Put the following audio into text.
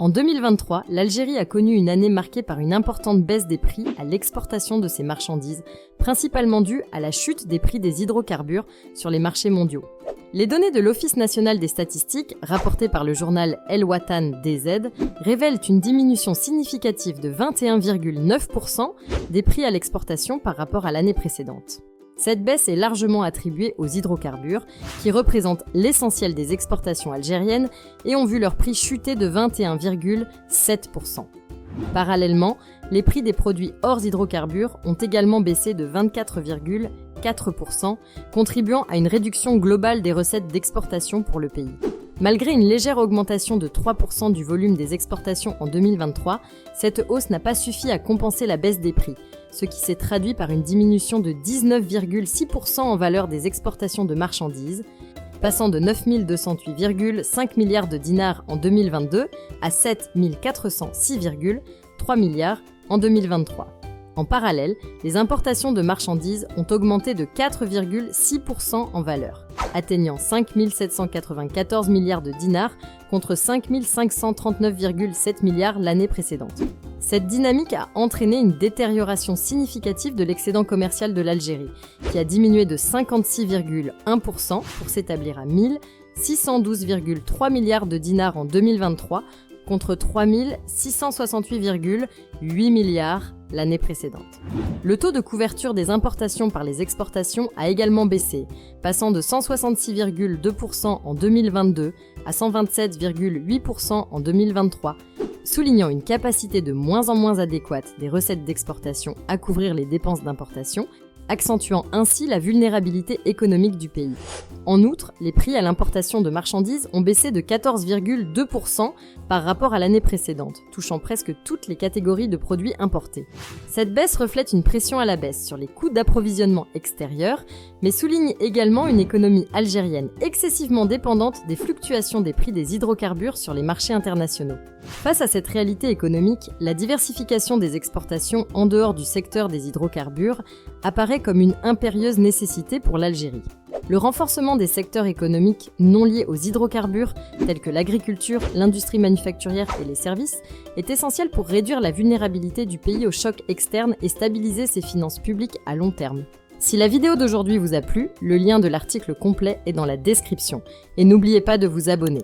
En 2023, l'Algérie a connu une année marquée par une importante baisse des prix à l'exportation de ses marchandises, principalement due à la chute des prix des hydrocarbures sur les marchés mondiaux. Les données de l'Office national des statistiques, rapportées par le journal El Watan DZ, révèlent une diminution significative de 21,9% des prix à l'exportation par rapport à l'année précédente. Cette baisse est largement attribuée aux hydrocarbures, qui représentent l'essentiel des exportations algériennes et ont vu leur prix chuter de 21,7%. Parallèlement, les prix des produits hors hydrocarbures ont également baissé de 24,4%, contribuant à une réduction globale des recettes d'exportation pour le pays. Malgré une légère augmentation de 3% du volume des exportations en 2023, cette hausse n'a pas suffi à compenser la baisse des prix, ce qui s'est traduit par une diminution de 19,6% en valeur des exportations de marchandises, passant de 9 208,5 milliards de dinars en 2022 à 7 406,3 milliards en 2023. En parallèle, les importations de marchandises ont augmenté de 4,6% en valeur, atteignant 5 794 milliards de dinars contre 5 539,7 milliards l'année précédente. Cette dynamique a entraîné une détérioration significative de l'excédent commercial de l'Algérie, qui a diminué de 56,1% pour s'établir à 1 612,3 milliards de dinars en 2023 contre 3 668,8 milliards l'année précédente. Le taux de couverture des importations par les exportations a également baissé, passant de 166,2% en 2022 à 127,8% en 2023, soulignant une capacité de moins en moins adéquate des recettes d'exportation à couvrir les dépenses d'importation, accentuant ainsi la vulnérabilité économique du pays. En outre, les prix à l'importation de marchandises ont baissé de 14,2% par rapport à l'année précédente, touchant presque toutes les catégories de produits importés. Cette baisse reflète une pression à la baisse sur les coûts d'approvisionnement extérieurs, mais souligne également une économie algérienne excessivement dépendante des fluctuations des prix des hydrocarbures sur les marchés internationaux. Face à cette réalité économique, la diversification des exportations en dehors du secteur des hydrocarbures apparaît comme une impérieuse nécessité pour l'Algérie. Le renforcement des secteurs économiques non liés aux hydrocarbures, tels que l'agriculture, l'industrie manufacturière et les services, est essentiel pour réduire la vulnérabilité du pays aux chocs externes et stabiliser ses finances publiques à long terme. Si la vidéo d'aujourd'hui vous a plu, le lien de l'article complet est dans la description. Et n'oubliez pas de vous abonner.